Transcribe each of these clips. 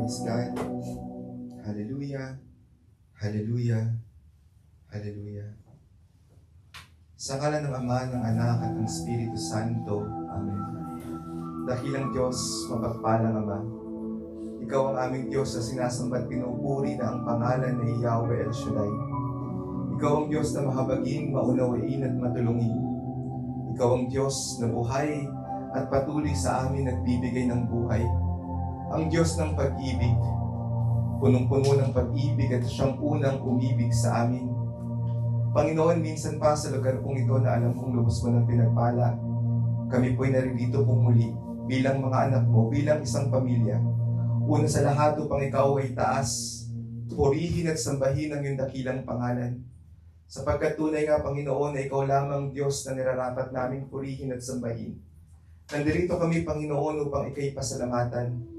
Praise God. Hallelujah. Hallelujah. Hallelujah. Sa ngalan ng Ama, ng Anak, at ng Espiritu Santo. Amen. Dakilang Diyos, mapagpalang Ama, Ikaw ang aming Diyos na sinasamba at pinupuri na ang pangalan na Yahweh El Shaddai. Ikaw ang Diyos na mahabagin, maunawain at matulungin. Ikaw ang Diyos na buhay at patuloy sa amin nagbibigay ng buhay. Ang Diyos ng pag-ibig, punong-puno ng pag-ibig at siyang unang umibig sa amin. Panginoon, minsan pa sa lugar pong ito na alam kong lubos mo ng pinagpala, kami po'y naririto pong muli bilang mga anak mo, bilang isang pamilya. Una sa lahat upang ikaw ay taas, purihin at sambahin ang iyong dakilang pangalan. Sapagkat tunay nga, Panginoon, na ikaw lamang Diyos na nirarapat naming purihin at sambahin. Nandirito kami, Panginoon, upang ikay pasalamatan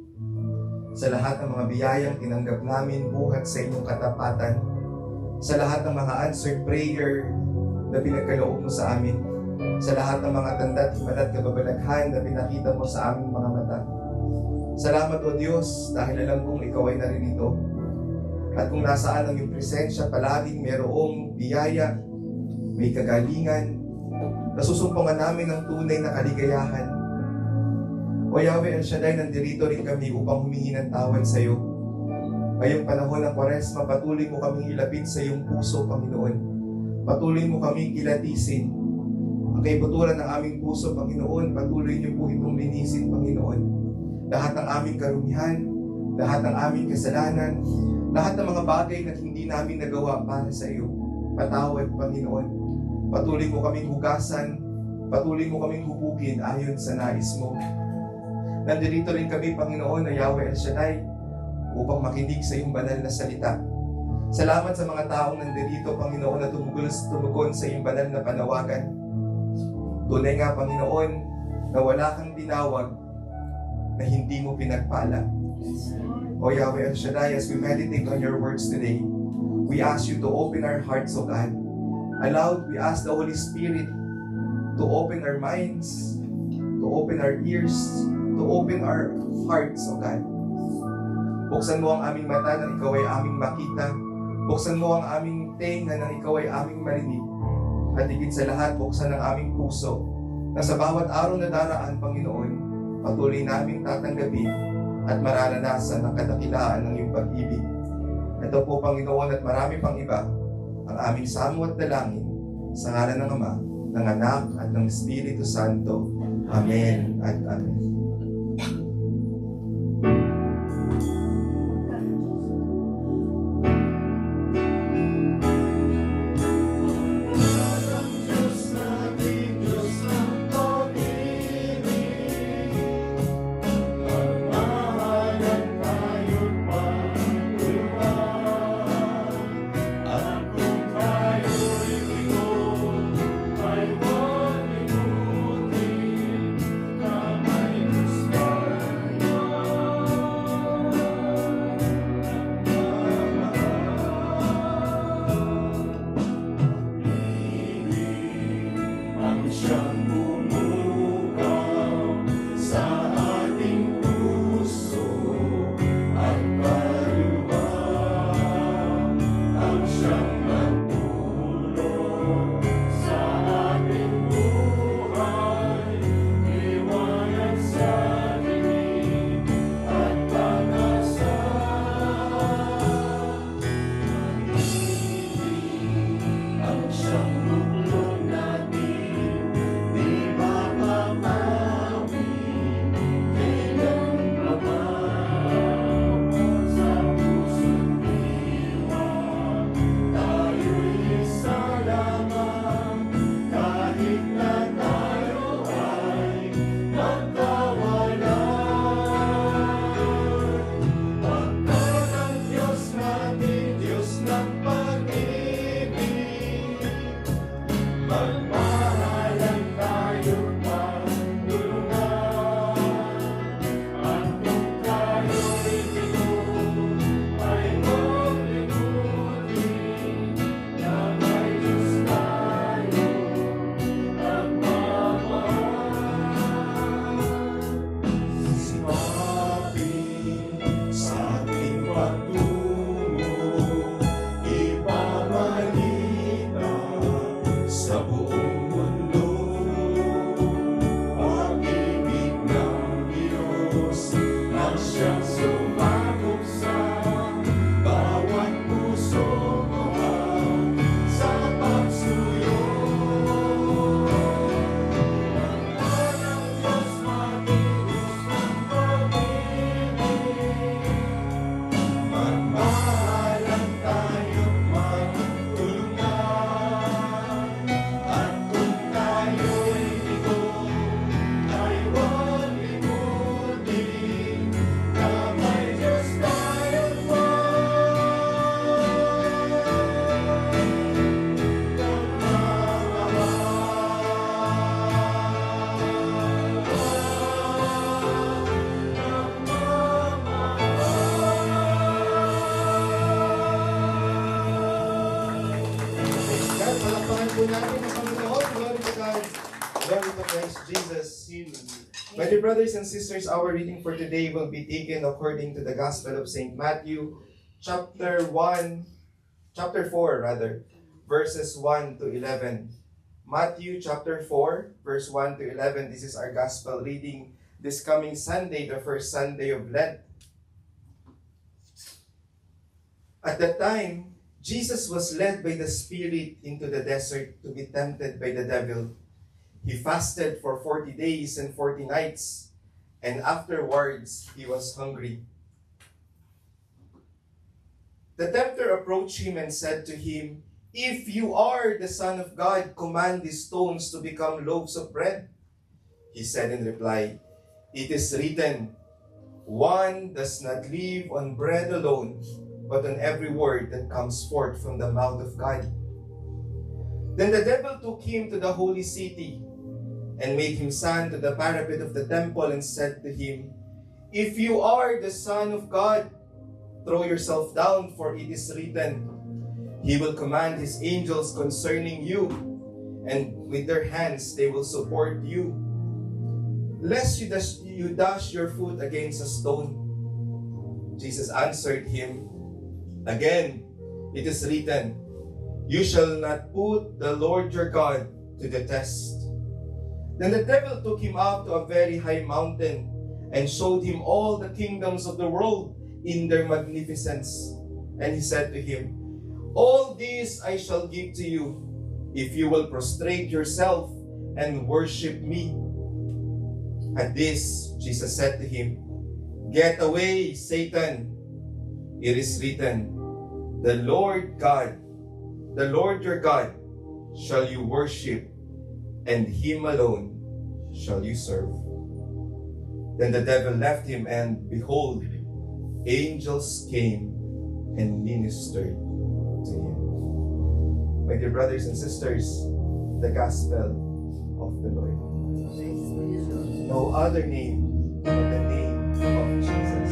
sa lahat ng mga biyayang tinanggap namin buhat sa inyong katapatan, sa lahat ng mga answered prayer na pinagkaloob mo sa amin, sa lahat ng mga tanda at himala at kababalaghan na pinakita mo sa aming mga mata. Salamat o Diyos dahil alam kong ikaw ay naririto. At kung nasaan ang iyong presensya, palaging mayroong biyaya, may kagalingan, nasusumpungan namin ng tunay na kaligayahan. O Yahweh El Shaddai, nandirito rin kami upang humingi ng tawad sa iyo. Ngayong panahon ng Kwaresma, patuloy mo kaming ilapit sa iyong puso, Panginoon. Patuloy mo kaming kilatisin. Ang kaibuturan ng aming puso, Panginoon, patuloy niyo po itong linisin, Panginoon. Lahat ng aming karumihan, lahat ng aming kasalanan, lahat ng mga bagay na hindi namin nagawa para sa iyo. Patawad, Panginoon. Patuloy mo kaming hugasan, patuloy mo kaming hubugin ayon sa nais mo. Nandirito rin kami, Panginoon, na Yahweh El Shaddai, upang makinig sa iyong banal na salita. Salamat sa mga taong nandirito, Panginoon, na tumugon sa iyong banal na panawagan. Tunay nga, Panginoon, na wala kang tinawag na hindi mo pinagpala. O Yahweh El Shaddai, as we meditate on your words today, we ask you to open our hearts, O God. Aloud, we ask the Holy Spirit to open our minds, to open our ears, to open our hearts, O God. Buksan mo ang aming mata nang ikaw ay aming makita. Buksan mo ang aming tenga nang ikaw ay aming marinig. At higit sa lahat, buksan ang aming puso na sa bawat araw na daraan, Panginoon, patuloy naming tatanggapin at mararanasan ang kadakilaan ng iyong pag-ibig. Ito po, Panginoon, at marami pang iba, ang aming samo at dalangin sa ngalan ng Ama, ng Anak, at ng Espiritu Santo. Amen at Amen. Siyang sumakop sa bawat pusong buhat sa pagsuyo. Ang Diyos matigus ng pag-ibig, magmahalan tayo't magtulungan. At kung tayo'y bigo, ay huwag limutin na may Diyos tayong God, palakpakan po natin ang Panginoon. Glory to God. Glory to Christ Jesus. My dear brothers and sisters, our reading for today will be taken according to the Gospel of St. Matthew, chapter 4, verses 1 to 11. Matthew chapter 4, verse 1 to 11. This is our Gospel reading this coming Sunday, the first Sunday of Lent. At that time, Jesus was led by the Spirit into the desert to be tempted by the devil. He fasted for 40 days and 40 nights, and afterwards he was hungry. The tempter approached him and said to him, "If you are the Son of God, command these stones to become loaves of bread." He said in reply, "It is written, one does not live on bread alone, but on every word that comes forth from the mouth of God." Then the devil took him to the holy city and made him stand to the parapet of the temple and said to him, "If you are the Son of God, throw yourself down, for it is written, He will command His angels concerning you, and with their hands they will support you, lest you dash your foot against a stone." Jesus answered him, "Again, it is written, you shall not put the Lord your God to the test." Then the devil took him up to a very high mountain and showed him all the kingdoms of the world in their magnificence. And he said to him, "All these I shall give to you, if you will prostrate yourself and worship me." At this, Jesus said to him, "Get away, Satan. It is written, the Lord your God, shall you worship, and Him alone shall you serve." Then the devil left him, and behold, angels came and ministered to him. My dear brothers and sisters, the Gospel of the Lord. No other name but the name of Jesus.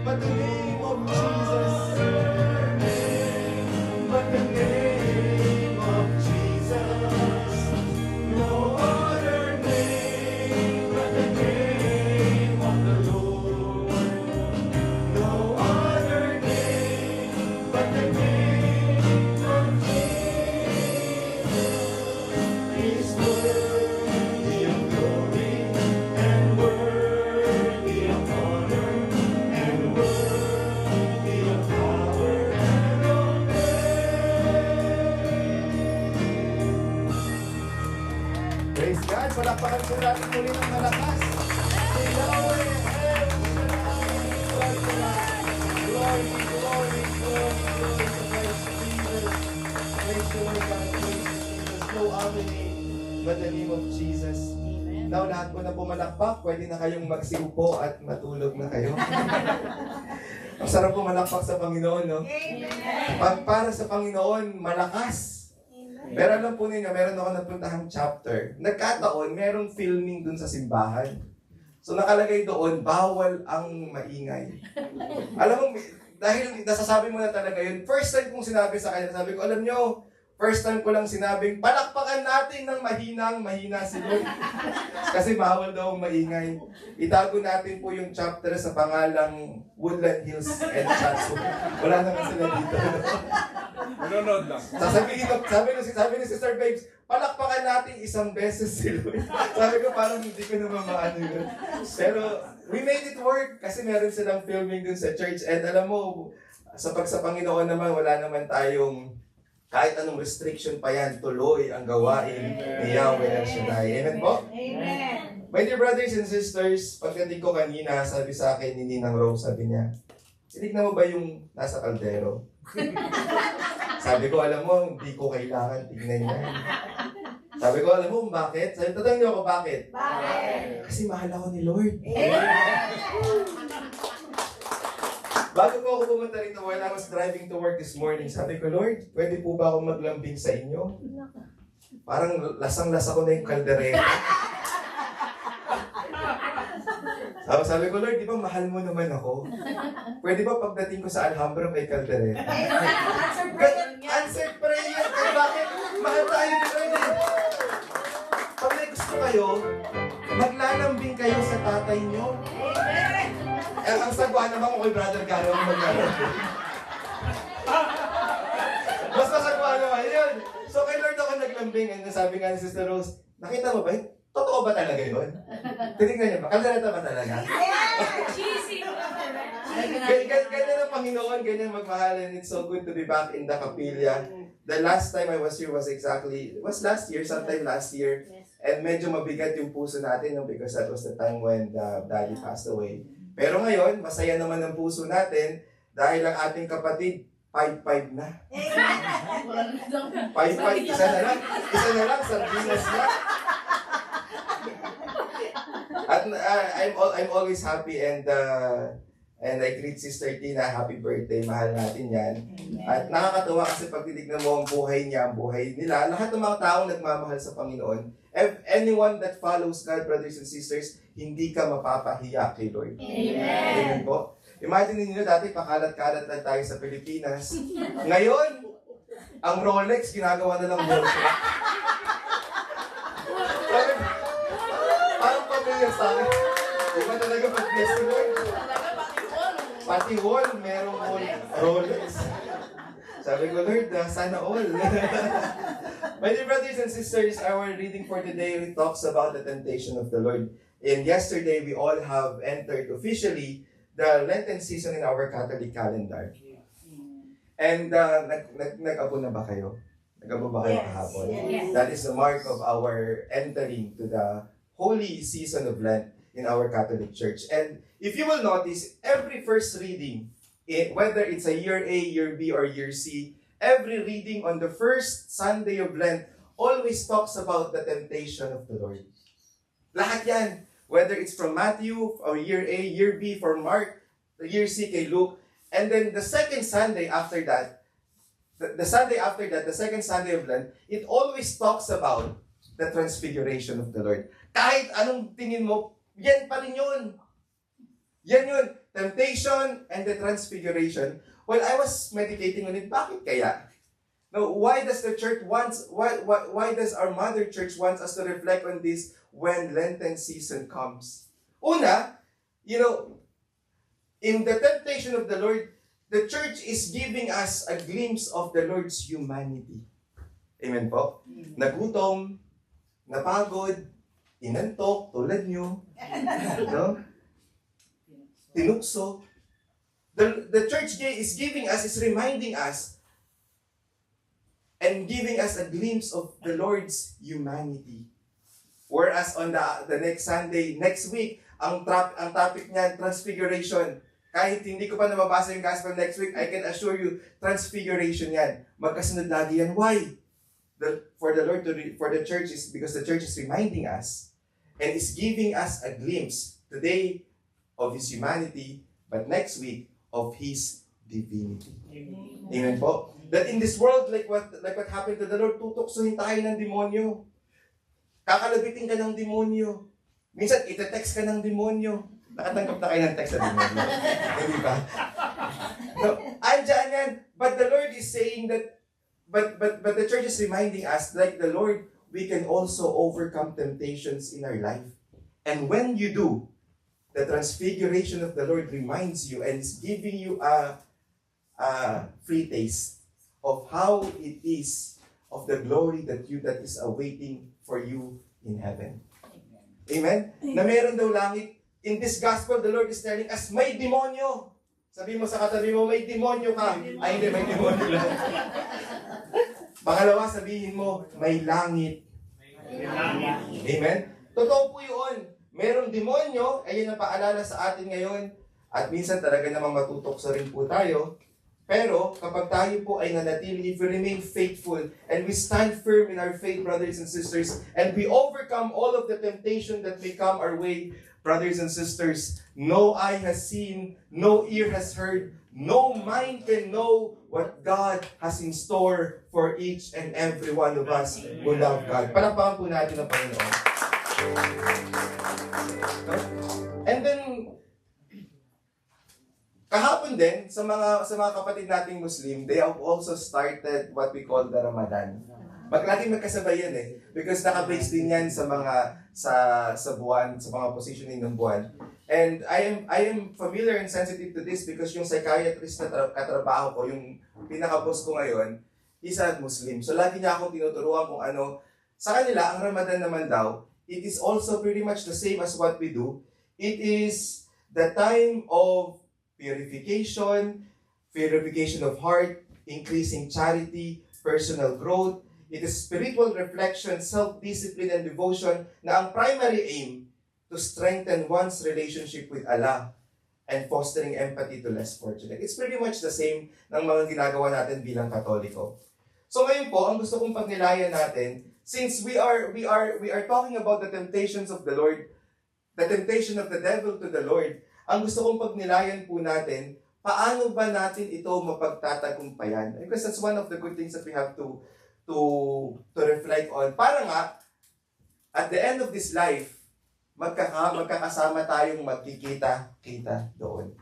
But the name of Jesus Palakpakan po natin muli ng malakas. Si Yahweh El Shaddai. Glory, glory, glory, glory to Christ Jesus. Praise the Lord God, praise Jesus. No other name but the name of Jesus. Now, lahat po na pumalakpak, pwede na kayong magsiupo at matulog na kayo. Ang sarap po malakpak sa Panginoon, no? Pag para sa Panginoon, malakas. Pero alam po ninyo, meron ako napuntahang chapter. Nagkataon, merong filming dun sa simbahan. So nakalagay doon, bawal ang maingay. Alam mo, dahil nasasabi mo na talaga yun, first time kong sinabi sa kanya, sabi ko, alam nyo, first time ko lang sinabing, palakpakan natin ng mahina si Lord. Kasi bawal daw ang maingay. Itago natin po yung chapter sa pangalang Woodland Hills and Chatsworth. Wala naman sila dito. Manonood lang. Sabi ni Sister Babes, palakpakan natin isang beses si Lord. Sabi ko, parang hindi ko naman maano yun. Pero we made it work kasi meron silang filming dun sa church. And alam mo, sa Panginoon naman, wala naman tayong kahit anong restriction pa yan, tuloy ang gawain ni Yahweh El Shaddai. Amen po? Amen. My dear brothers and sisters, pagdating ko kanina, sabi sa akin ni Ninang Rose, sabi niya, tinignan mo ba yung nasa kaldero? Sabi ko, alam mo, hindi ko kailangan tignan yan. Sabi ko, alam mo bakit? Sabi, tatanong niyo ako bakit? Bakit? Kasi mahal ako ni Lord. Amen. Bago ko ako pumunta rito, when I was driving to work this morning, sabi ko, Lord, pwede po ba ako maglambing sa inyo? Parang lasang-lasa ko na yung kaldereta. Sabi ko, Lord, di ba mahal mo naman ako? Pwede ba pagdating ko sa Alhambra may kaldereta? Answered prayer! Kaya bakit? Mahal tayo ni Lord eh. Pag may gusto kayo, maglalambing kayo sa tatay nyo. Ang sagwa naman kung kay Brother Garo ang maglalambing. Mas masagwa naman yun. So kay Lord ako naglambing. And sabi nga ni Sister Rose, nakita mo ba yun? Totoo ba talaga yun? Tinignan niyo ba? Kaldereta ba talaga? Cheesy. Ganyan ang Panginoon, ganyan magmahalan. It's so good to be back in the Capilla. The last time I was here was last year, sometime last year. And medyo mabigat yung puso natin because that was the time when Daddy passed away. Pero ngayon, masaya naman ang puso natin dahil ang ating kapatid, 5'5" na. 5'5", isa na lang, sardinas na. At I'm always happy and I greet Sister Tina, happy birthday, mahal natin yan. At nakakatuwa kasi pag titignan mo ang buhay niya, ang buhay nila, lahat ng mga taong nagmamahal sa Panginoon, anyone that follows God, brothers and sisters, hindi ka mapapahiya kay Lord. Amen. Amen po. Imagine niyo dati, pakalat-kalat lang tayo sa Pilipinas. Ngayon, ang Rolex, ginagawa na lang bolso. Parang pamilya sa akin. Iba talaga pag-bless ni Lord. Pati wall, merong Rolex. Sabi ko, Lord, sana all. My dear brothers and sisters, our reading for today talks about the temptation of the Lord. And yesterday, we all have entered officially the Lenten season in our Catholic calendar. And nag-abo na ba kayo? Nag-abo ba kayo kahapon? Yes. That is the mark of our entering to the holy season of Lent in our Catholic Church. And if you will notice, every first reading, whether it's a year A, year B, or year C, every reading on the first Sunday of Lent always talks about the temptation of the Lord. Lahat yan. Whether it's from Matthew, or year A, year B for Mark, year C kay Luke. And then the second Sunday after that, the Sunday after that, the second Sunday of Lent, it always talks about the transfiguration of the Lord. Kahit anong tingin mo, yan pa rin yun. Yan yun. Temptation and the transfiguration. Well, I was meditating on it. Bakit kaya? Now, why does the church why does our mother church wants us to reflect on this when Lenten season comes? Una, in the temptation of the Lord, the church is giving us a glimpse of the Lord's humanity. Amen po? Nagutom, napagod, inantok, tulad nyo. No? Tinukso. The church is reminding us and giving us a glimpse of the Lord's humanity. Whereas on the next Sunday, next week, ang topic niya, transfiguration. Kahit hindi ko pa nababasa yung gospel next week, I can assure you, transfiguration yan. Magkasunod lagi yan. Why? For the church is because the church is reminding us and is giving us a glimpse today of His humanity, but next week of His divinity. Amen po. That in this world, like what happened to the Lord, tutuksohin tayo ng demonyo. Kakalabitin ka ng demonyo. Minsan, ite-text ka ng demonyo. Nakatanggap na kayo ng text sa demonyo. Hindi ba? No, andyan yan. But the Lord is saying that, but the church is reminding us, like the Lord, we can also overcome temptations in our life. And when you do, the transfiguration of the Lord reminds you and is giving you a free taste of how it is, of the glory that is awaiting for you in heaven. Amen? Na meron daw langit. In this gospel, the Lord is telling us, may demonyo. Sabi mo sa katabi mo, may demonyo ka. Ay, hindi, may demonyo lang. Pangalawa, sabihin mo, may langit. Amen? Totoo po yun. Merong demonyo, ayun ang paalala sa atin ngayon. At minsan talaga namang matutokso rin po tayo. Pero kapag tayo po ay nanatili, if we remain faithful and we stand firm in our faith, brothers and sisters, and we overcome all of the temptation that may come our way, brothers and sisters, no eye has seen, no ear has heard, no mind can know what God has in store for each and every one of us who love God. Palakpakan po natin ang Panginoon. No? And then, kahapon din, sa mga kapatid nating Muslim, they have also started what we call the Ramadan. Laging magkasabay yan eh. Because naka-base din yan sa mga sa buwan, sa mga positioning ng buwan. And I am familiar and sensitive to this because yung psychiatrist na katrabaho ko, yung pinaka-boss ko ngayon, is a Muslim. So lagi niya akong tinuturuan kung ano. Sa kanila, ang Ramadan naman daw, it is also pretty much the same as what we do. It is the time of purification of heart, increasing charity, personal growth. It is spiritual reflection, self-discipline, and devotion na ang primary aim to strengthen one's relationship with Allah and fostering empathy to less fortunate. It's pretty much the same ng mga ginagawa natin bilang Katoliko. So ngayon po, ang gusto kong pagnilayan natin, since we are talking about the temptations of the Lord, the temptation of the devil to the Lord, ang gusto kong pagnilayan po natin, paano ba natin ito mapagtatagumpayan? Because that's one of the good things that we have to reflect on. Para nga, at the end of this life, magkakasama tayong magkikita-kita doon.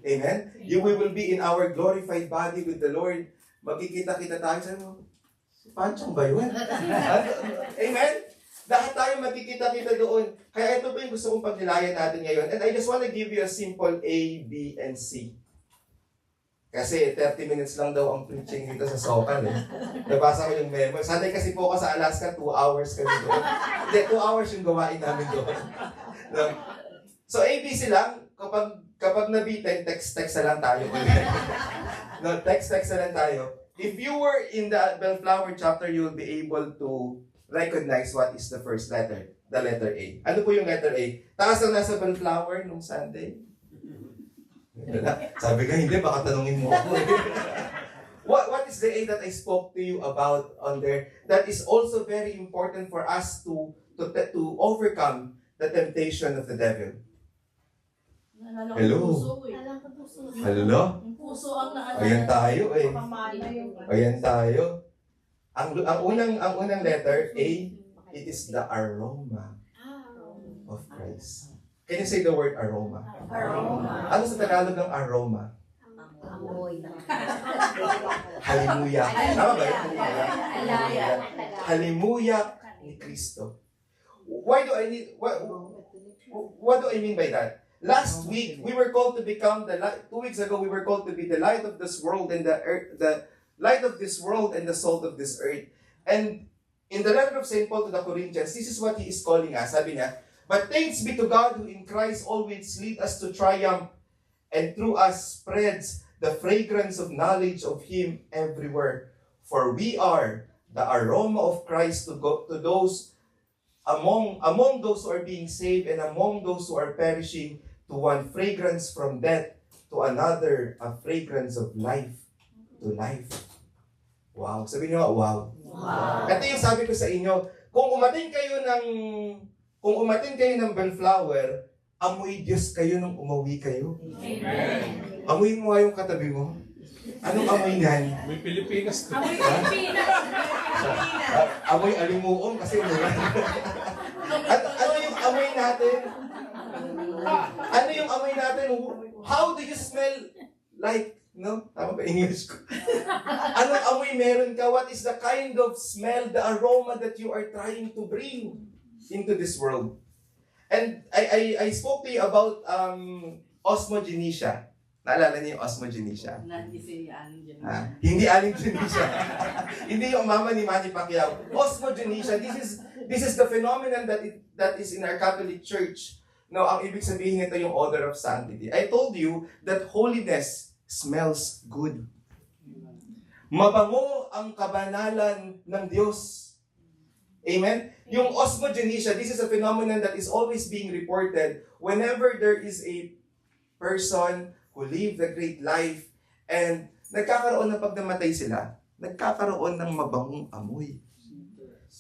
Amen? We will be in our glorified body with the Lord. Magkikita-kita tayo. Sabi mo, si Panchong ba yun? Amen? Lahat tayo magkikita-kita doon. Kaya ito po yung gusto kong pagnilayan natin ngayon. And I just want to give you a simple A, B, and C. Kasi 30 minutes lang daw ang preaching dito sa Socal eh. Nabasa ko yung memo. Sanay kasi po ako sa Alaska, 2 hours kami doon. Hindi, 2 hours yung gawain namin doon. No? So ABC lang, kapag nabitin, text na lang tayo. No, text na lang tayo. If you were in the Bellflower chapter, you will be able to recognize what is the first letter, the letter A. Ano po yung letter A? Taas lang nasa Bellflower nung Sunday. Sabi ka, hindi, baka tanungin mo ako. What is the A that I spoke to you about on there? That is also very important for us to overcome the temptation of the devil. Hello? Hello? Ayan tayo eh. Ayan tayo. Ang unang letter, A, it is the aroma of Christ. Can you say the word aroma? Aroma. Ano sa Tagalog ng aroma? Amoy. Halimuyak. Tama ba yun? Alaya. Halimuyak ni Kristo. What do I mean by that? Last week, we were called to become 2 weeks ago, we were called to be the light of this world and the light of this world and the salt of this earth. And in the letter of St. Paul to the Corinthians, this is what he is calling us. Sabi niya, but thanks be to God who in Christ always lead us to triumph and through us spreads the fragrance of knowledge of Him everywhere. For we are the aroma of Christ to those among those who are being saved and among those who are perishing, to one fragrance from death, to another a fragrance of life to life. Wow. Sabihin niyo, wow. Wow. Ito yung sabi ko sa inyo, kung umatin kayo ng bellflower, amoy Diyos kayo nung umuwi kayo. Amen. Amoy mo nga yung katabi mo. Anong amoy niyan? May Pilipinas to. Amoy Pilipinas. Amoy alimuong kasi umulan. At ano yung amoy natin? Ano yung amoy natin? How do you smell like, no? Tama ba English ko? Anong amoy meron ka? What is the kind of smell, the aroma that you are trying to bring into this world? And I spoke to you about osmogenesia. Naalala niyo yung osmogenesia? Hindi Aling Genesia. Hindi yung mama ni Manny Pacquiao. Osmogenesia, this is the phenomenon that is in our Catholic Church. No, ang ibig sabihin nito yung odor of sanctity. I told you that holiness smells good. Mabango ang kabanalan ng Diyos. Amen? Yung osmogenesia, this is a phenomenon that is always being reported whenever there is a person who lived a great life and nagkakaroon ng pag namatay sila, nagkakaroon ng mabangong amoy.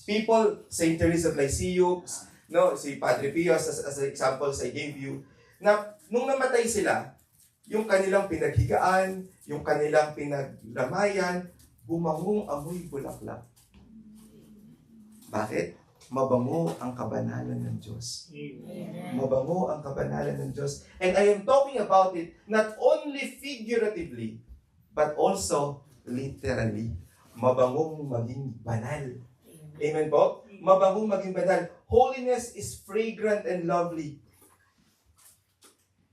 People, St. Teresa of Lisieux, no, si Padre Pio as examples I gave you, na nung namatay sila, yung kanilang pinaghigaan, yung kanilang pinagramayan, bumangong amoy bulaklak. Bakit? Mabango ang kabanalan ng Diyos. Mabango ang kabanalan ng Diyos. And I am talking about it not only figuratively, but also literally. Mabangong maging banal. Amen po? Mabangong maging banal. Holiness is fragrant and lovely.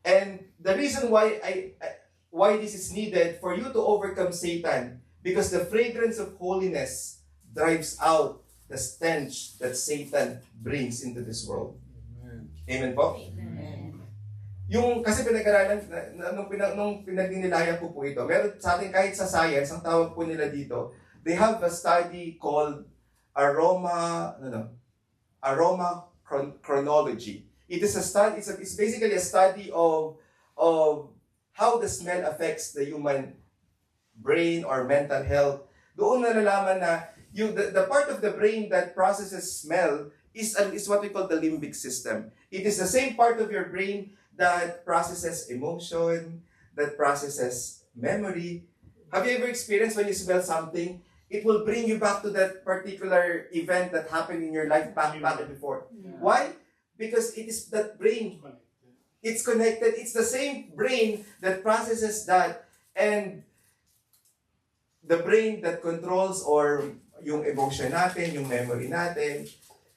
And the reason why why this is needed for you to overcome Satan, because the fragrance of holiness drives out the stench that Satan brings into this world. Amen po? Amen. Yung, kasi pinag-aralan, nung pinag-inilayan ko po ito, meron sa atin kahit sa science, ang tawag po nila dito, they have a study called aroma chronology. It is a study, it's basically a study of how the smell affects the human brain or mental health. Doon nalalaman na the part of the brain that processes smell is what we call the limbic system. It is the same part of your brain that processes emotion, that processes memory. Have you ever experienced when you smell something, it will bring you back to that particular event that happened in your life back before? Yeah. Why? Because it is that brain. It's connected. It's the same brain that processes that, and the brain that controls or yung emotion natin, yung memory natin.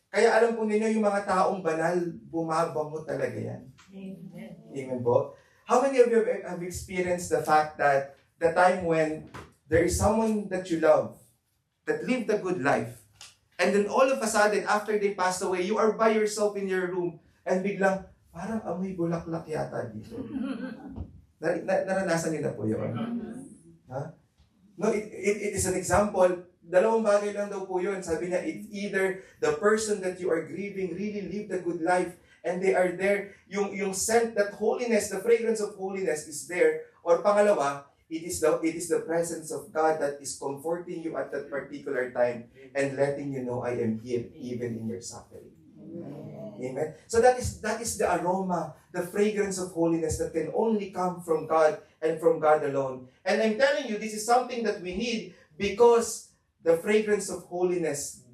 Kaya alam po ninyo, yung mga taong banal, bumabango talaga yan. Amen. Amen po? How many of you have experienced the fact that the time when there is someone that you love, that lived a good life, and then all of a sudden, after they passed away, you are by yourself in your room, and biglang, parang amoy bulaklak yata dito. Naranasan niyo na po yun? Ha? No, it is an example. Dalawang bagay lang daw po yun. Sabi niya, it's either the person that you are grieving really lived a good life and they are there, yung scent, that holiness, the fragrance of holiness is there. Or pangalawa, it is the presence of God that is comforting you at that particular time and letting you know, I am here even in your suffering. Amen. So that is the aroma, the fragrance of holiness that can only come from God and from God alone. And I'm telling you, this is something that we need because the fragrance of holiness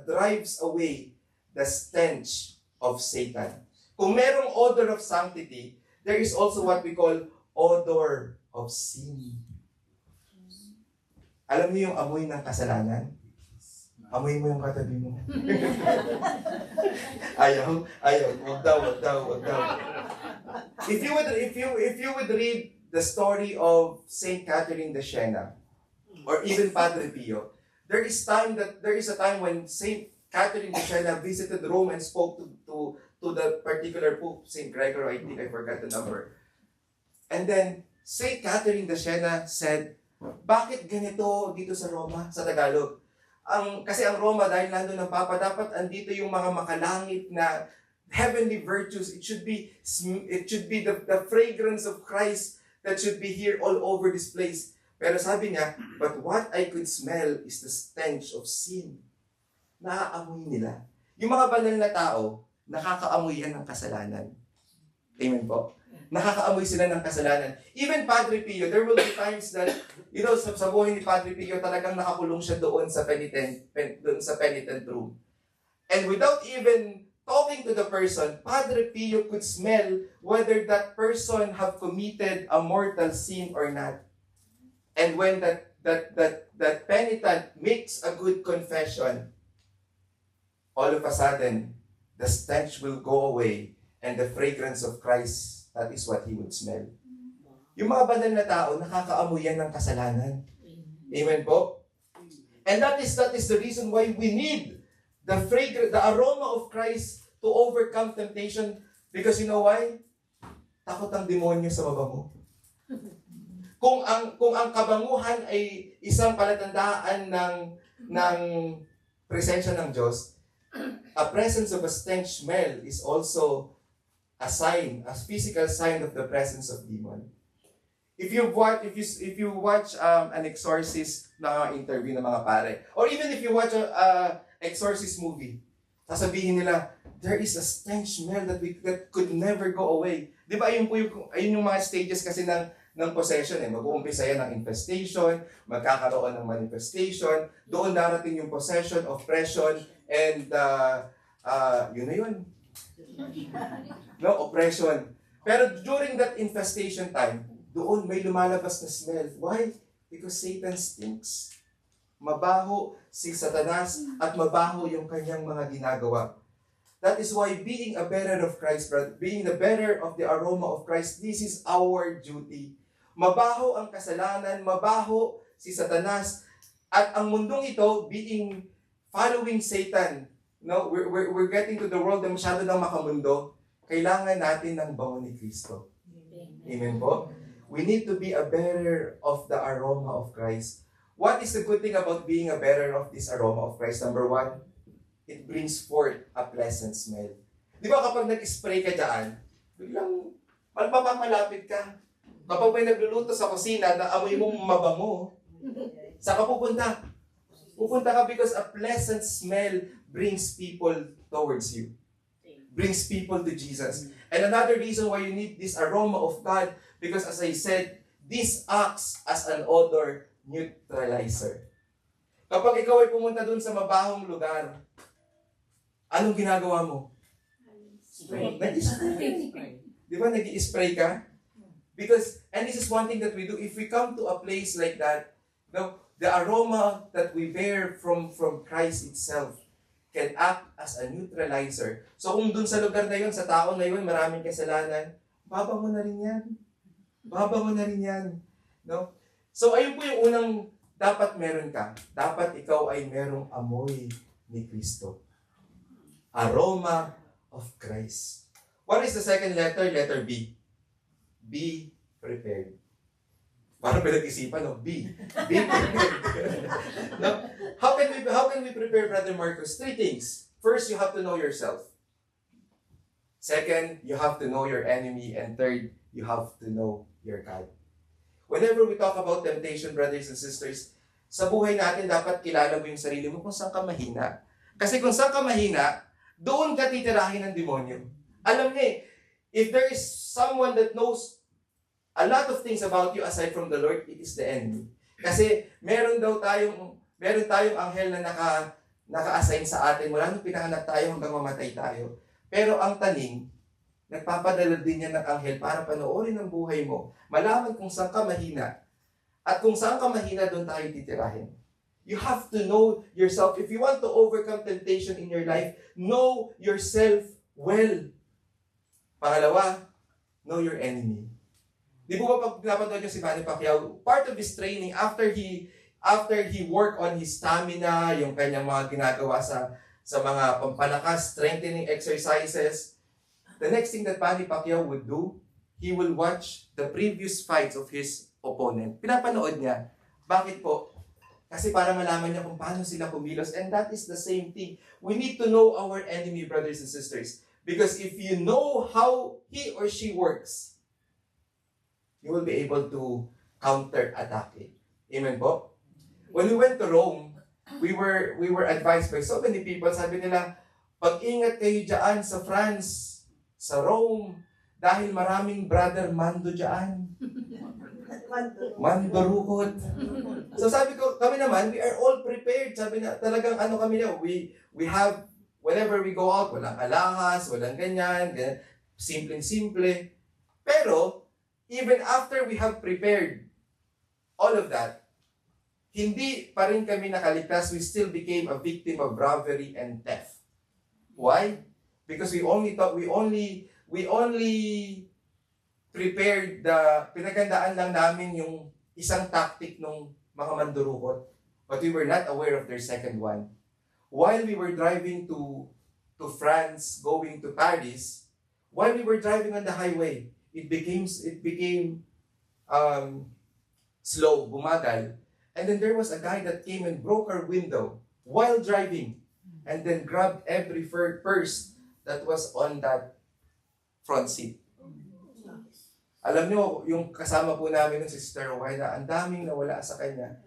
drives away the stench of Satan. Kung merong odor of sanctity, there is also what we call odor of sin. Alam niyo yung amoy ng kasalanan? Amoy mo yung katabi mo. Ayaw. Wag daw. If you would read the story of Saint Catherine de Siena, or even Padre Pio, there is a time when Saint Catherine de Siena visited Rome and spoke to the particular Pope, Saint Gregor, I think I forgot the number. And then Saint Catherine de Siena said, bakit ganito dito sa Roma, sa Tagalog? kasi ang Roma, dahil nandun ang Papa, dapat andito yung mga makalangit na heavenly virtues. It should be the fragrance of Christ that should be here all over this place. Pero sabi niya, but what I could smell is the stench of sin. Naaamoy nila. Yung mga banal na tao, nakakaamoy yan ng kasalanan. Amen po. Nakakaamoy sila ng kasalanan. Even Padre Pio, there will be times that, sa buhay ni Padre Pio, talagang nakakulong siya doon sa penitent room. And without even talking to the person, Padre Pio could smell whether that person have committed a mortal sin or not. And when that penitent makes a good confession, all of a sudden, the stench will go away and the fragrance of Christ, that is what he would smell. Yung mga banal na tao, nakakaamoy yan ng kasalanan. Amen po? And that is the reason why we need the aroma of Christ to overcome temptation. Because you know why? Takot ang demonyo sa mabango. Kung ang kabanguhan ay isang palatandaan ng presensya ng Diyos, a presence of a stench smell is also a sign, a physical sign of the presence of demon. If you watch an exorcist na interview ng mga pare, or even if you watch a exorcist movie, sasabihin nila, there is a stench smell that could never go away. Di ba, ayun yung mga stages kasi ng possession. Mag-uumpisa yan ng infestation, magkakaroon ng manifestation, doon darating yung possession, oppression, and yun na yun. No, oppression. Pero during that infestation time, doon may lumalabas na smell. Why? Because Satan stinks. Mabaho si Satanas at mabaho yung kanyang mga ginagawa. That is why being a bearer of Christ, being the bearer of the aroma of Christ, this is our duty. Mabaho ang kasalanan, mabaho si Satanas, at ang mundong ito following Satan. No, we're getting to the world na masyado nang makamundo. Kailangan natin ng bango ni Kristo. Amen po? We need to be a bearer of the aroma of Christ. What is the good thing about being a bearer of this aroma of Christ? Number one, it brings forth a pleasant smell. Di ba kapag nag-spray ka dyan, biglang malapit ka. Kapag may nagluluto sa kusina, na amoy mong mabango, saan ka pupunta? Pupunta ka because a pleasant smell brings people towards you. Brings people to Jesus. And another reason why you need this aroma of God, because as I said, this acts as an odor neutralizer. Kapag ikaw ay pumunta dun sa mabahong lugar, anong ginagawa mo? Nag-spray. Di ba nag-i-spray ka? Because, and this is one thing that we do, if we come to a place like that, the aroma that we bear from Christ itself can act as a neutralizer. So kung dun sa lugar na yun, sa tao na yun, maraming kasalanan, babango na rin yan. Babango na rin yan. No? So ayun po yung unang dapat meron ka. Dapat ikaw ay merong amoy ni Kristo. Aroma of Christ. What is the second letter? Letter B. Be prepared. Parang pinag-isipan, no? Be prepared. No? How can we prepare, Brother Marcos? 3 things. First, you have to know yourself. Second, you have to know your enemy. And third, you have to know your God. Whenever we talk about temptation, brothers and sisters, sa buhay natin, dapat kilala mo yung sarili mo kung saan ka mahina. Kasi kung saan ka mahina, doon ka titirahin ng demonyo. Alam niya if there is someone that knows a lot of things about you aside from the Lord, it is the enemy. Kasi meron tayong anghel na naka-assign sa atin mula nung pinanganak tayo hanggang mamatay tayo. Pero ang taning, nagpapadala din niya ng anghel para panoorin ang buhay mo. Malaman kung saan ka mahina. At kung saan ka mahina, doon tayo titirahin. You have to know yourself. If you want to overcome temptation in your life, know yourself well. Pangalawa, know your enemy. Di po ba pag pinapanood nyo si Manny Pacquiao, part of his training, after he worked on his stamina, yung kanyang mga ginagawa sa mga pampalakas, strengthening exercises, the next thing that Manny Pacquiao would do, he will watch the previous fights of his opponent. Pinapanood niya. Bakit po? Kasi para malaman niya kung paano sila kumilos. And that is the same thing. We need to know our enemy, brothers and sisters. Because if you know how he or she works, you will be able to counter-attack it. Amen po? When we went to Rome, we were advised by so many people. Sabi nila, pag-ingat kayo dyan sa France, sa Rome, dahil maraming brother Mando dyan. Mandurukot. So sabi ko, kami naman, we are all prepared. Sabi na, talagang ano kami na, we have, whenever we go out, walang alahas, walang ganyan, simple-simple. Pero, even after we have prepared all of that, hindi pa rin kami nakaligtas. We still became a victim of robbery and theft. Why? Because we only prepared pinagandaan lang namin yung isang tactic ng mga mandurukot. But we were not aware of their second one. While we were driving to France, going to Paris, while we were driving on the highway, it became slow, bumagal. And then there was a guy that came and broke our window while driving and then grabbed every purse that was on that front seat. Alam nyo, yung kasama po namin ng Sister Rowena, ang daming nawala sa kanya.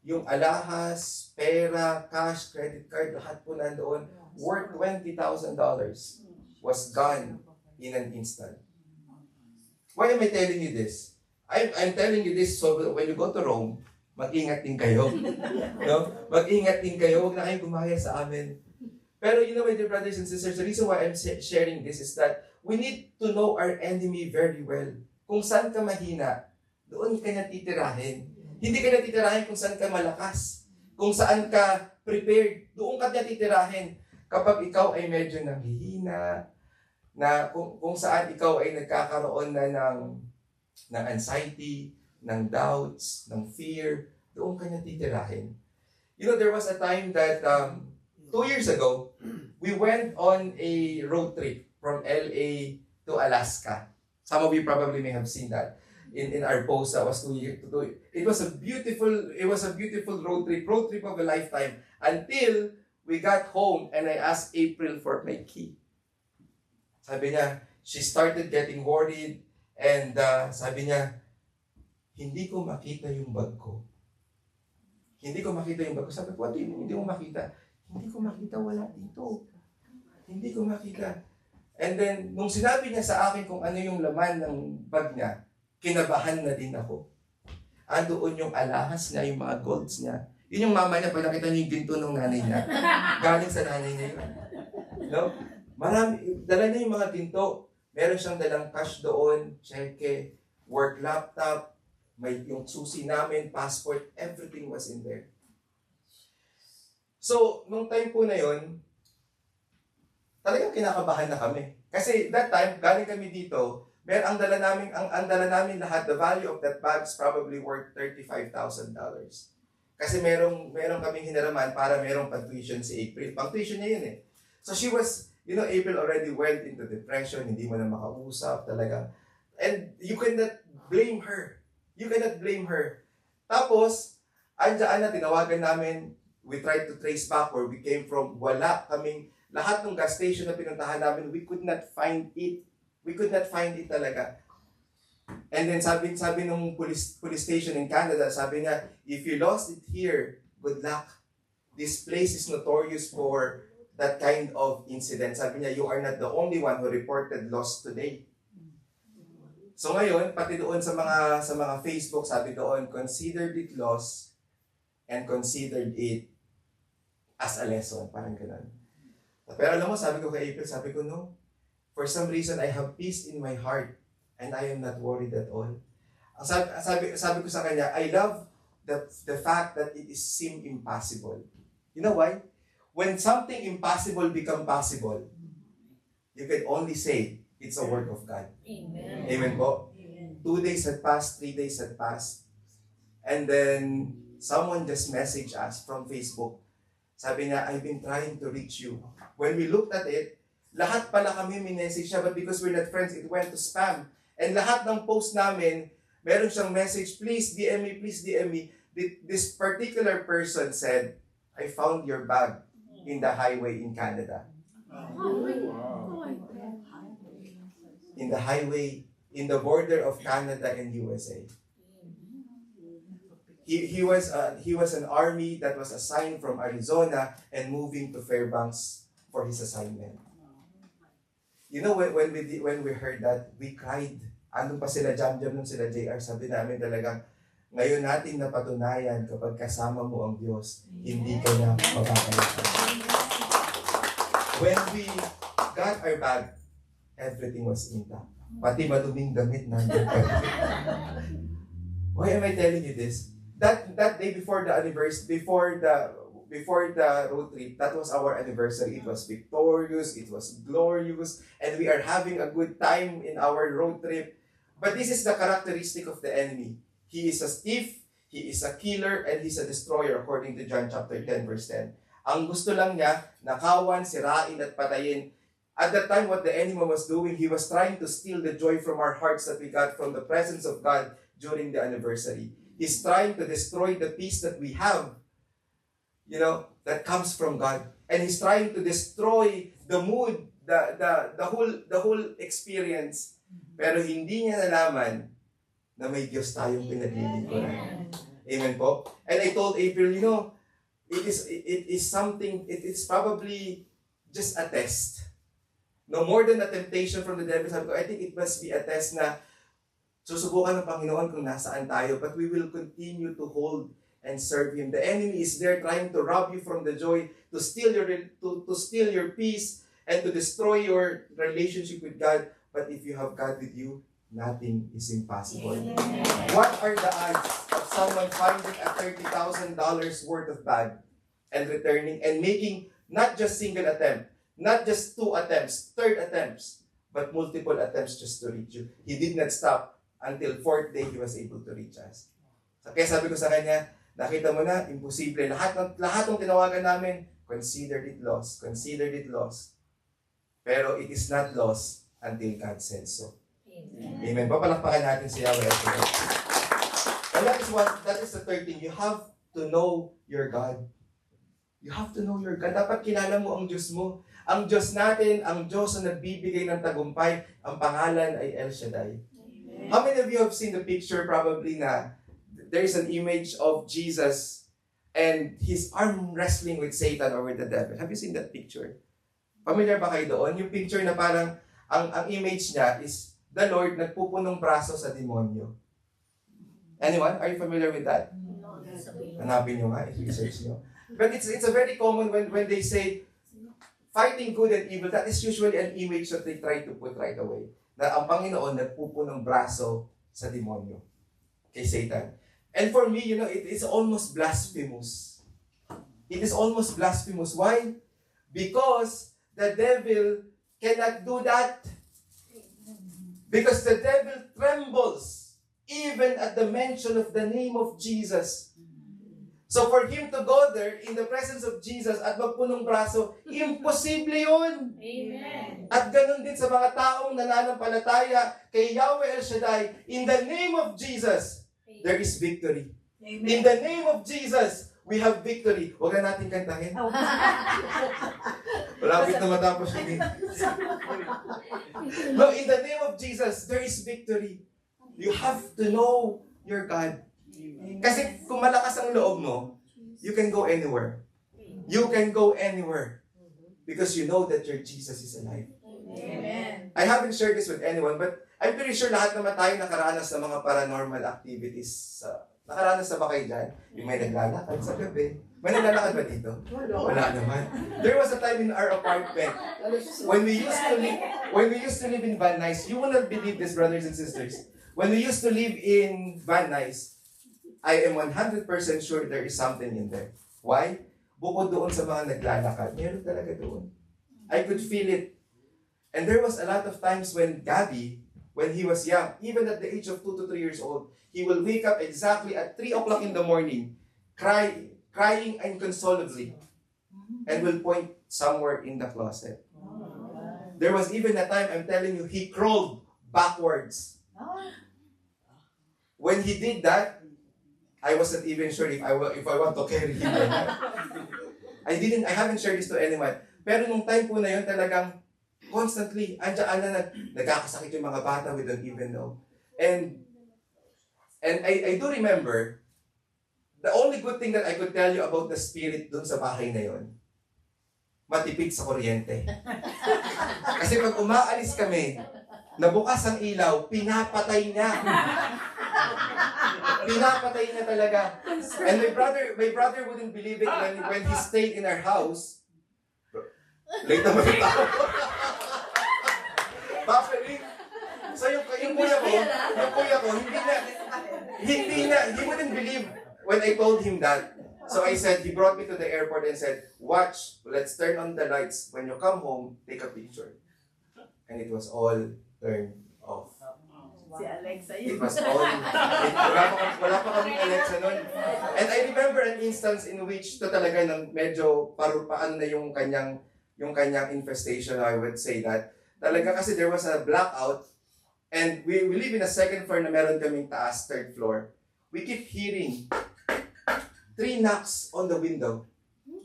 Yung alahas, pera, cash, credit card, lahat po nandoon, worth $20,000 was gone in an instant. Why am I telling you this? I'm telling you this so that when you go to Rome, mag-ingat din kayo. No? Mag-ingat din kayo. Huwag na kayong gumaya sa amin. Pero you know, my dear brothers and sisters, the reason why I'm sharing this is that we need to know our enemy very well. Kung saan ka mahina, doon ka natitirahin. Hindi ka natitirahin kung saan ka malakas. Kung saan ka prepared, doon ka natitirahin. Kapag ikaw ay medyo nanghihina, na kung saan ikaw ay nagkakaroon na ng anxiety, ng doubts, ng fear, doon ka natitirahin. You know, there was a time that 2 years ago, we went on a road trip from LA to Alaska. Some of you probably may have seen that in our post that was 2 years ago. It was a beautiful road trip of a lifetime until we got home and I asked April for my key. Sabi niya, she started getting worried and sabi niya, hindi ko makita yung bag ko. Hindi ko makita yung bag ko. Sabi ko, what do you mean, hindi mo makita? Hindi ko makita, wala dito. Hindi ko makita. And then, nung sinabi niya sa akin kung ano yung laman ng bag niya, kinabahan na din ako. Andoon yung alahas niya, yung mga golds niya. Yun yung mama niya, pag nakita niyo yung ginto ng nanay niya, galing sa nanay niya yun. No? Marami, dala niya yung mga ginto. Meron siyang dalang cash doon, cheque, work laptop, may yung susi namin, passport, everything was in there. So, nung time po na yun, talagang kinakabahan na kami. Kasi that time, galing kami dito, ang dala namin lahat, the value of that bag is probably worth $35,000. Kasi merong kaming hinaraman para merong pang-tuition si April. Pang-tuition niya yun eh. So she was, you know, April already went into depression, hindi mo na makausap talaga. And you cannot blame her. You cannot blame her. Tapos, andyan na, tinawagan namin, we tried to trace back where we came from, wala kaming, lahat ng gas station na pinuntahan namin, we could not find it. We could not find it talaga. And then sabi nung police station in Canada, sabi niya, if you lost it here, good luck. This place is notorious for that kind of incident. Sabi niya, you are not the only one who reported lost today. So ngayon, pati doon sa mga Facebook, sabi doon, considered it loss and considered it as a lesson. Parang ganun. Pero alam mo, sabi ko kay April, sabi ko, no, for some reason, I have peace in my heart and I am not worried at all. Sabi ko sa kanya, I love the fact that it seemed impossible. You know why? When something impossible become possible, you can only say, it's a work of God. Amen. Amen po? Amen. 2 days had passed, 3 days had passed. And then, someone just messaged us from Facebook. Sabi niya, I've been trying to reach you. When we looked at it, lahat pala kami minessage siya, but because we're not friends, it went to spam. And lahat ng post namin, meron siyang message, please DM me, please DM me. This particular person said, I found your bag in the highway in Canada. In the highway, in the border of Canada and USA. He was an army that was assigned from Arizona and moving to Fairbanks for his assignment. You know, when we heard that, we cried. Andun pa sila Jam nun sila JR, sabi namin talaga, ngayon natin napatunayan kapag kasama mo ang Diyos, hindi ka na mapapalitan. When we got our bag, everything was intact. Pati maduming damit nandun pa. Why am I telling you this? That day before the anniversary, before the road trip, that was our anniversary. It was victorious, it was glorious, and we are having a good time in our road trip. But this is the characteristic of the enemy. He is a thief, he is a killer, and he's a destroyer according to John chapter 10 verse 10. Ang gusto lang niya, nakawan, sirain at patayin. At that time, what the enemy was doing, he was trying to steal the joy from our hearts that we got from the presence of God during the anniversary. He's trying to destroy the peace that we have, that comes from God. And he's trying to destroy the mood, the whole experience. Pero hindi niya nalaman na may Diyos tayong pinaglilingkuran. Amen po? And I told April, it is probably just a test. No more than a temptation from the devil. Sabi ko, I think it must be a test na susubukan ng Panginoon kung nasaan tayo, but we will continue to hold and serve Him. The enemy is there trying to rob you from the joy, to steal your peace, and to destroy your relationship with God. But if you have God with you, nothing is impossible. What are the odds of someone finding a $30,000 worth of bag and returning and making not just single attempt, not just 2 attempts, 3rd attempts, but multiple attempts just to reach you? He did not stop until 4th day he was able to reach us. Kaya sabi ko sa kanya, nakita mo na, imposible. Lahat ng tinawagan namin, considered it lost. Pero it is not lost until God said so. Amen. Papalakpakan natin si Yahweh. And that is the 3rd thing. You have to know your God. You have to know your God. Dapat kilala mo ang Diyos mo. Ang Diyos natin, ang Diyos na nagbibigay ng tagumpay, ang pangalan ay El Shaddai. Amen. How many of you have seen the picture probably na there is an image of Jesus and his arm wrestling with Satan or with the devil? Have you seen that picture? Familiar ba kayo doon? Yung picture na parang ang image niya is the Lord nagpupunong braso sa demonyo. Anyone? Are you familiar with that? Hanapin nyo nga, i-research nyo. But it's a very common when they say fighting good and evil, that is usually an image that they try to put right away. Na ang Panginoon nagpupunong braso sa demonyo, kay Satan. And for me, it is almost blasphemous. It is almost blasphemous. Why? Because the devil cannot do that. Because the devil trembles even at the mention of the name of Jesus. So for him to go there in the presence of Jesus at magpunong braso, imposible yun. Amen. At ganun din sa mga taong nananampalataya kay Yahweh El Shaddai, in the name of Jesus, there is victory. Amen. In the name of Jesus, we have victory. Huwag na natin kantahin. Malapit na matapos yun. No, in the name of Jesus, there is victory. You have to know your God. Kasi kung malakas ang loob mo, you can go anywhere. You can go anywhere. Because you know that your Jesus is alive. Amen. I haven't shared this with anyone, but I'm pretty sure lahat naman tayo nakaranas ng mga paranormal activities. Nakaranas na ba kayo dyan? Yung may naglalakad sa gabi. May naglalakad ba dito? Wala naman. There was a time in our apartment when we used to live in Van Nuys. You will not believe this, brothers and sisters. When we used to live in Van Nuys, I am 100% sure there is something in there. Why? Bukod doon sa mga naglalakad, meron talaga doon. I could feel it. And there was a lot of times when Gabby, when he was young, even at the age of 2 to 3 years old, he will wake up exactly at 3 o'clock in the morning, crying inconsolably, and will point somewhere in the closet. There was even a time, I'm telling you, he crawled backwards. when he did that, I wasn't even sure if I want to carry him or not. I haven't shared this to anyone. Pero nung time po na yun, talagang constantly, nagkakasakit yung mga bata, we don't even know. And I do remember, the only good thing that I could tell you about the spirit dun sa bahay na yun, matipid sa kuryente. Kasi pag umaalis kami, nabukas ang ilaw, pinapatay niya. Pinapatay niya talaga. And my brother wouldn't believe it when he stayed in our house. Late naman yung tao. Actually, so yung kuya ko, he wouldn't believe when I told him that. So I said, he brought me to the airport and said, watch, let's turn on the lights. When you come home, take a picture. And it was all turned off. Si Alexa It yun. was all, wala pa kaming Alexa nun. And I remember an instance in which to talaga nang medyo parupaan na yung kanyang infestation, I would say that. Talaga kasi there was a blackout and we live in a second floor na meron kaming taas, third floor. We keep hearing 3 knocks on the window.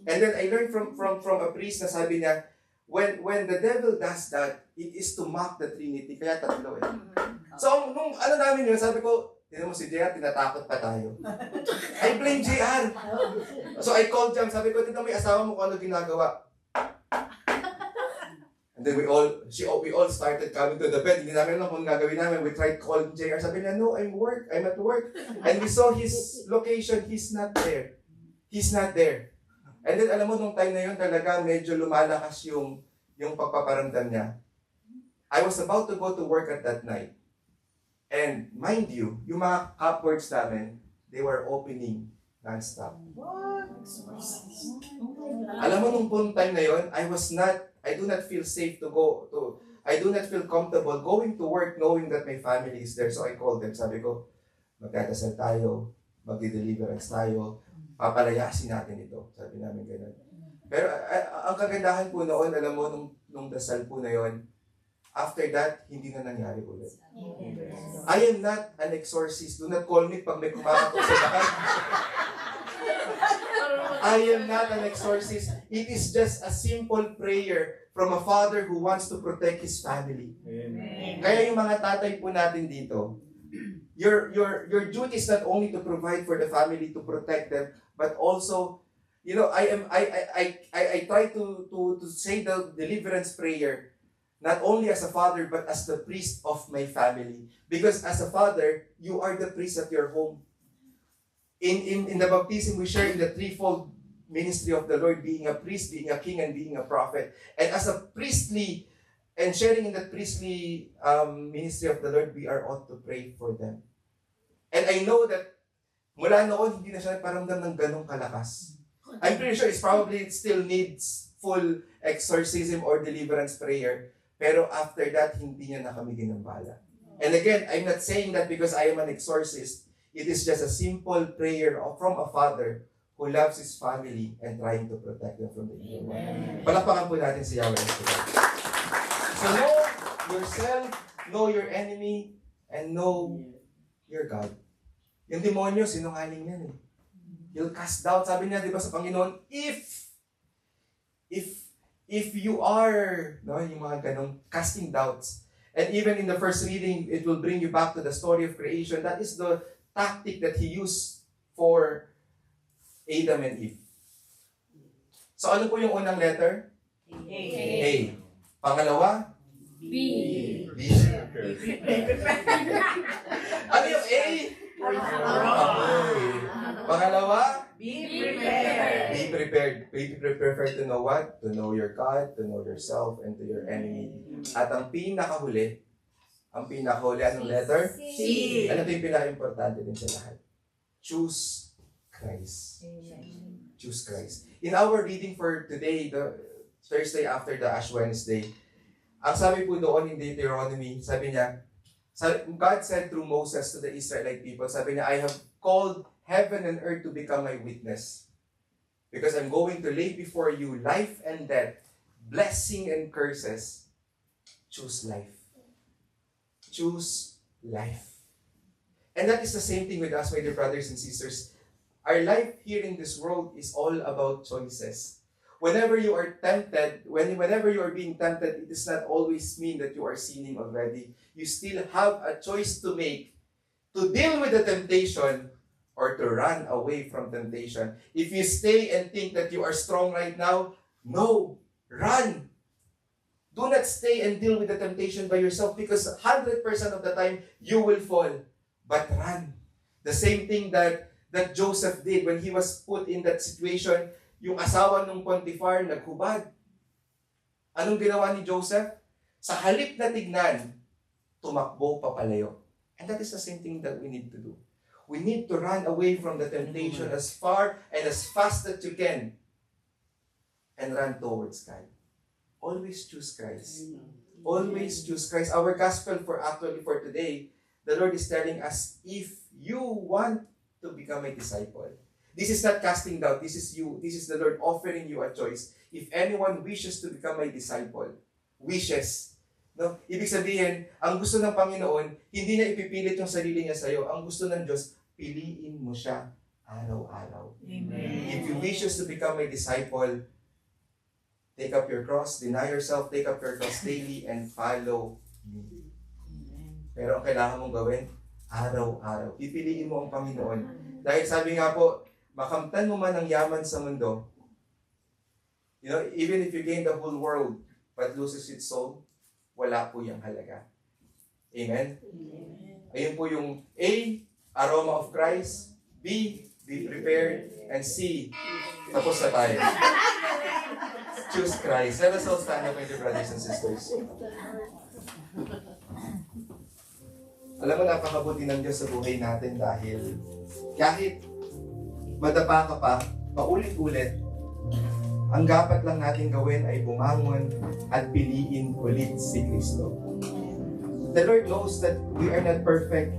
And then I learned from a priest na sabi niya, when the devil does that, it is to mock the Trinity. Kaya tatlo eh. So, nung namin yun, sabi ko, tinan mo si JR, tinatakot pa tayo. I blame JR. So I called Jam, sabi ko, tinan mo yung asawa mo kung ano ginagawa. And then we all started coming to the bed. Hindi namin alam kung gagawin namin. We tried calling JR. Sabi niya, no, I'm at work. And we saw his location. He's not there. He's not there. And then alam mo, nung time na yun talaga, medyo lumalakas yung pagpaparamdam niya. I was about to go to work at that night. And mind you, yung mga cupboards namin, they were opening non-stop. Alam mo, nung time na yun, I do not feel safe I do not feel comfortable going to work knowing that my family is there. So I called them, sabi ko, magdadasal tayo, magdi-deliverance tayo, papalayasin natin ito. Sabi namin ganun. Pero ang kagandahan po noon, alam mo, nung dasal po na yun, after that, hindi na nangyari ulit. I am not an exorcist. Do not call me pag may kumakatok sa bahay. I am not an exorcist. It is just a simple prayer from a father who wants to protect his family. Amen. Kaya yung mga tatay po natin dito, your duty is not only to provide for the family, to protect them, but also, you know, I try to say the deliverance prayer not only as a father but as the priest of my family, because as a father you are the priest at your home. In the baptism we share in the threefold ministry of the Lord, being a priest, being a king, and being a prophet. And as a priestly and sharing in the priestly ministry of the Lord, we are ought to pray for them. And I know that mula noon hindi na siya nagparamdam ng ganong kalakas. I'm pretty sure it still needs full exorcism or deliverance prayer. Pero after that, hindi niya na kami ginambala. And again, I'm not saying that because I am an exorcist. It is just a simple prayer from a father who loves his family and trying to protect them from the evil one. Palakpakan po natin si Yahweh. So know yourself, know your enemy, and know your God. Yung demonyo, sinungaling yan eh. He'll cast doubt. Sabi niya, di ba sa Panginoon, if you are, no, yung mga ganong casting doubts, and even in the first reading, it will bring you back to the story of creation. That is the tactic that he used for Adam and Eve. So ano po yung unang letter? A. Pangalawa? B. B. Ano yung A? Apoy. Pangalawa? Be prepared. Be prepared. Be prepared to know what? To know your God, to know yourself, and to your enemy. At ang pinakahuli, anong letter? C. Ano ito yung pinaka-importante din sa lahat? Choose Christ. Choose Christ. In our reading for today, the Thursday after the Ash Wednesday, ang sabi po doon in Deuteronomy, sabi niya, God said through Moses to the Israelite people, sabi niya, I have called heaven and earth to become my witness. Because I'm going to lay before you life and death, blessing and curses. Choose life. Choose life. And that is the same thing with us, my dear brothers and sisters. Our life here in this world is all about choices. Whenever you are tempted, whenever you are being tempted, it does not always mean that you are sinning already. You still have a choice to make to deal with the temptation or to run away from temptation. If you stay and think that you are strong right now, no, run. Do not stay and deal with the temptation by yourself because 100% of the time you will fall. But run. The same thing that Joseph did when he was put in that situation. Yung asawa ng Potiphar naghubad. Anong ginawa ni Joseph? Sa halip na tignan, tumakbo papalayo. And that is the same thing that we need to do. We need to run away from the temptation as far and as fast that you can and run towards God. Always choose Christ. Always choose Christ. Our gospel for today, the Lord is telling us, if you want to become a disciple, this is not casting doubt. This is you. This is the Lord offering you a choice. If anyone wishes to become a disciple, wishes. No? Ibig sabihin, ang gusto ng Panginoon, hindi na ipipilit yung sarili niya sa'yo. Ang gusto ng Diyos, piliin mo siya araw-araw. Amen. If you wishes to become a disciple, take up your cross, deny yourself, take up your cross daily, and follow me. Pero ang kailangan mong gawin, araw-araw. Pipiliin mo ang Panginoon. Dahil sabi nga po, makamtan mo man ang yaman sa mundo, even if you gain the whole world, but loses its soul, wala po yung halaga. Amen? Ayun po yung A, aroma of Christ. B, be prepared. And C, tapos na tayo. Choose Christ. Let us all stand up, my dear brothers and sisters. Alam mo, napakabuti ng Diyos sa buhay natin dahil kahit madapa ka pa, paulit-ulit, ang dapat lang natin gawin ay bumangon at piliin ulit si Kristo. The Lord knows that we are not perfect.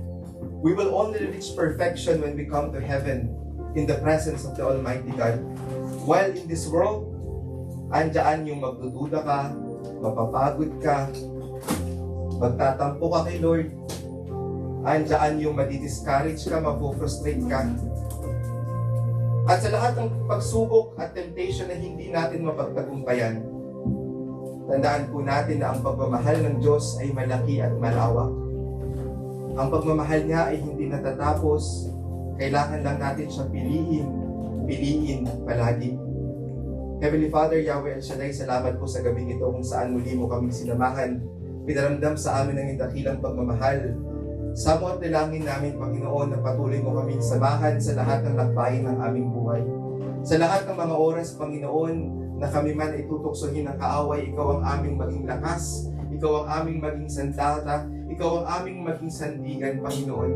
We will only reach perfection when we come to heaven in the presence of the Almighty God. While in this world, andyan yung magdududa ka, mapapagod ka, magtatampo ka kay Lord, andyan yung madi-discourage ka, mapofrustrate ka. At sa lahat ng pagsubok at temptation na hindi natin mapagtagumpayan, tandaan po natin na ang pagmamahal ng Diyos ay malaki at malawak. Ang pagmamahal niya ay hindi natatapos. Kailangan lang natin siya piliin palagi. Heavenly Father, Yahweh El Shaddai, salamat po sa gabing ito kung saan muli mo kaming sinamahan. Pinaramdam sa amin ang dakilang pagmamahal. Samo at nilangin namin, Panginoon, na patuloy mo kaming samahan sa lahat ng lakbayin ng aming buhay. Sa lahat ng mga oras, Panginoon, na kami man ay tutuksohin ng kaaway, Ikaw ang aming maging lakas, Ikaw ang aming maging sandata, Ikaw ang aming maging sandigan, Panginoon.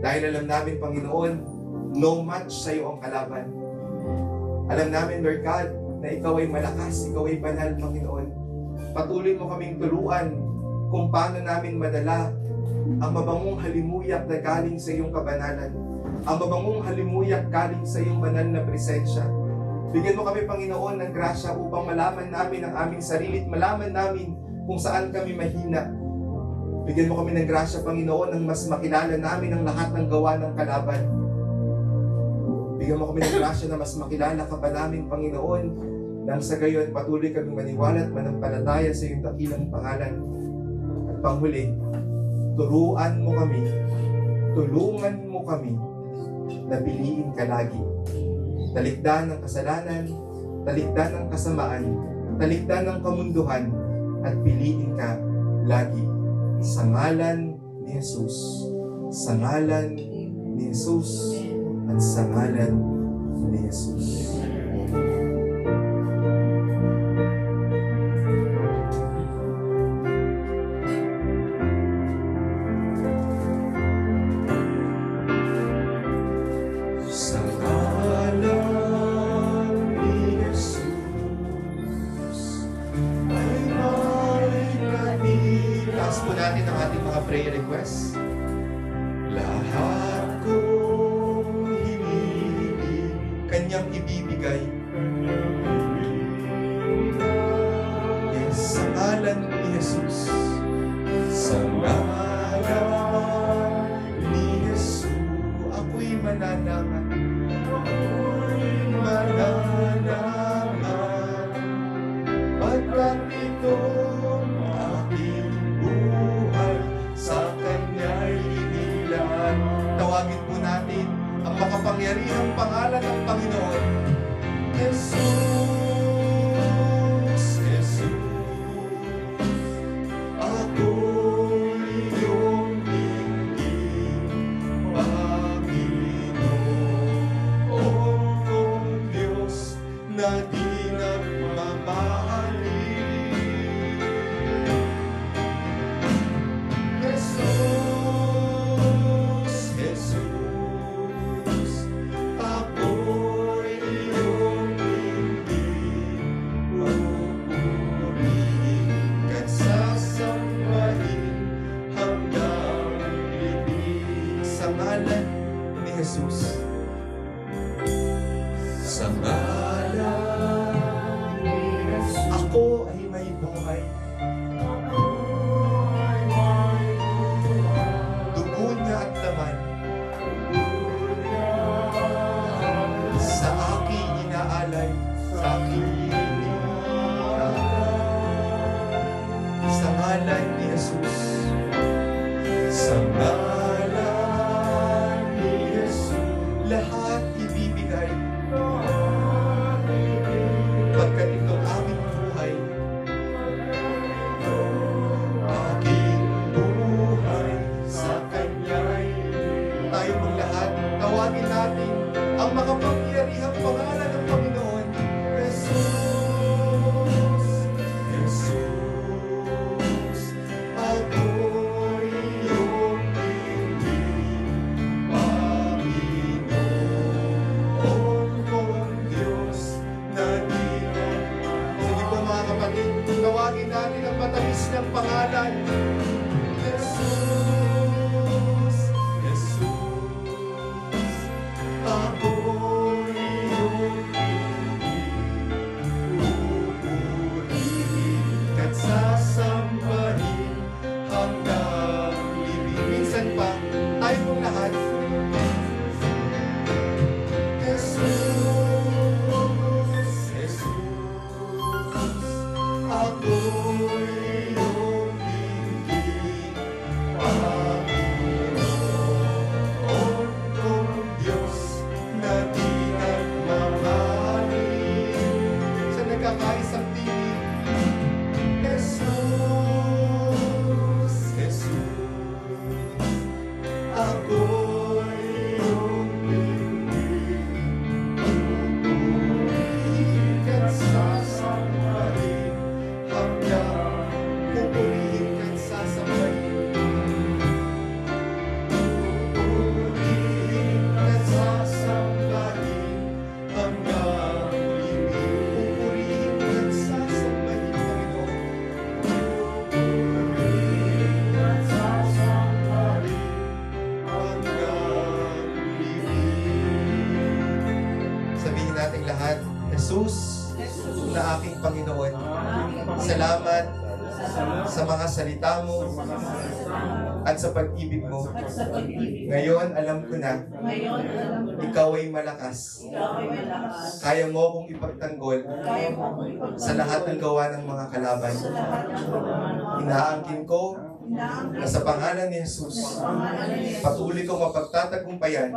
Dahil alam namin, Panginoon, no match sa iyo ang kalaban. Alam namin, Lord God, na Ikaw ay malakas, Ikaw ay banal, Panginoon. Patuloy mo kaming turuan kung paano namin madala ang mabangong halimuyak na galing sa iyong kabanalan. Ang mabangong halimuyak galing sa iyong banal na presensya. Bigyan mo kami, Panginoon, ng grasya upang malaman namin ang aming sarili at malaman namin kung saan kami mahina. Bigyan mo kami ng grasya, Panginoon, nang mas makilala namin ang lahat ng gawa ng kalaban. Bigyan mo kami ng grasya na mas makilala ka pa namin, Panginoon, nang sa gayon patuloy kaming maniwala at manampalataya sa iyong dakilang pangalan. At panghuli, tulungan mo kami na piliin ka lagi. Talikdan ng kasalanan, talikdan ng kasamaan, talikdan ng kamunduhan, at piliin ka lagi. Sa ngalan ni Jesus, sa ngalan ni Jesus, at sa ngalan ni Jesus. Prayer request. Lahat kong hinihiling Kanyang ibibigay. Yes, sa ngalan ni Jesus. Sa ngalan ni Jesus. pangalan ng Panginoon. Jesus, Jesus, ako'y iyong dinggin, Panginoon kong Diyos na di nagmamahalin. Jesus, Jesus, ako'y iyong dinggin, pupurihin ka't sasambahin hanggang libing. Sa ngalan ni Jesus, sa ngalan ni Jesus, ako ay may buhay. Dugo niya at laman sa aking inaalay, sa aking iniaalay. Sa ngalan ni Jesus, sa ngalan ni Jesus, lahat ibibigay. Pagkat ito aming buhay, aking buhay sa Kanya'y tayo mong lahat. Tawagin natin ang makapangyarihang pangalan ng Panginoon. Jesus, Jesus, ako'y iyong dinggin, Panginoon kong Diyos na di nagmamahalin. Sige po mga kapatid, tawagin natin ang matamis ng pangalan. Jesus, Jesus, ako'y iyong pupurihin ka't sasambahin hanggang libing. Minsan pa, tayo mong lahat. Jesus, Jesus, ako'y iyong dinggin, Panginoon kong Diyos na di nagmamahalin. Sa nagkakaisang tinig, Jesus, Jesus, ako'y iyong dinggin, pupurihin ka't sasambahin hanggang pupurihin ka't sasambahin. Pupurihin ka't sasambahin hanggang libing. Pupurihin ka't sasambahin, Panginoon. Pupurihin ka't sasambahin hanggang libing. Sabihin natin lahat, Jesus na aking Panginoon, salamat sa mga salita mo at sa pag-ibig mo. Ngayon, alam ko na, ikaw ay malakas. Kaya mo akong ipagtanggol sa lahat ng gawa ng mga kalaban. Inaangkin ko na sa pangalan ni Jesus, patuloy kong mapagtatagumpayan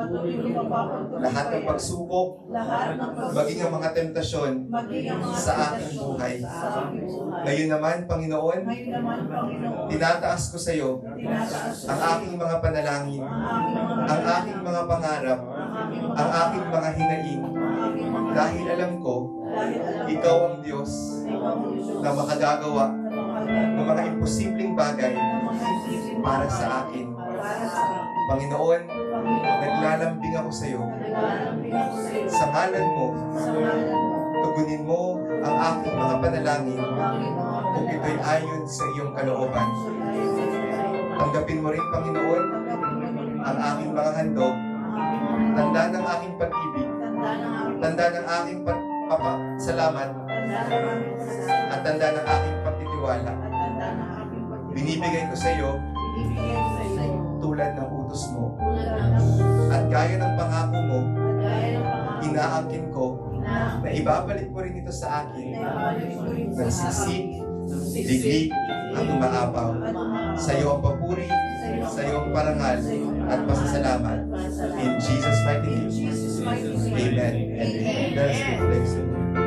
lahat ng pagsubok, maging ang mga tentasyon sa aking buhay. Ngayon naman, Panginoon, tinataas ko sa iyo ang aking mga panalangin, ang aking mga pangarap, ang aking mga hinaing, dahil alam ko, ikaw ang Diyos na makagagawa ng mga imposibleng bagay para sa akin. Panginoon, naglalambing ako sa iyo. Sa ngalan mo, tugunin mo ang aking mga panalangin kung ito'y ayon sa iyong kalooban. Tanggapin mo rin, Panginoon, ang aking mga handog, tanda ng aking pag-ibig, tanda ng aking salamat, at tanda ng aking pagtitiwala. Binibigay ko sa iyo tulad ng utos mo. At gaya ng pangako mo, inaangkin ko na ibabalik mo rin ito sa akin. Nagsisik, diglig, at umaapaw. Sa iyo ang papuri, sa iyong parangal at pasasalamat. In Jesus' mighty name. Amen and amen. Let us give thanks to God.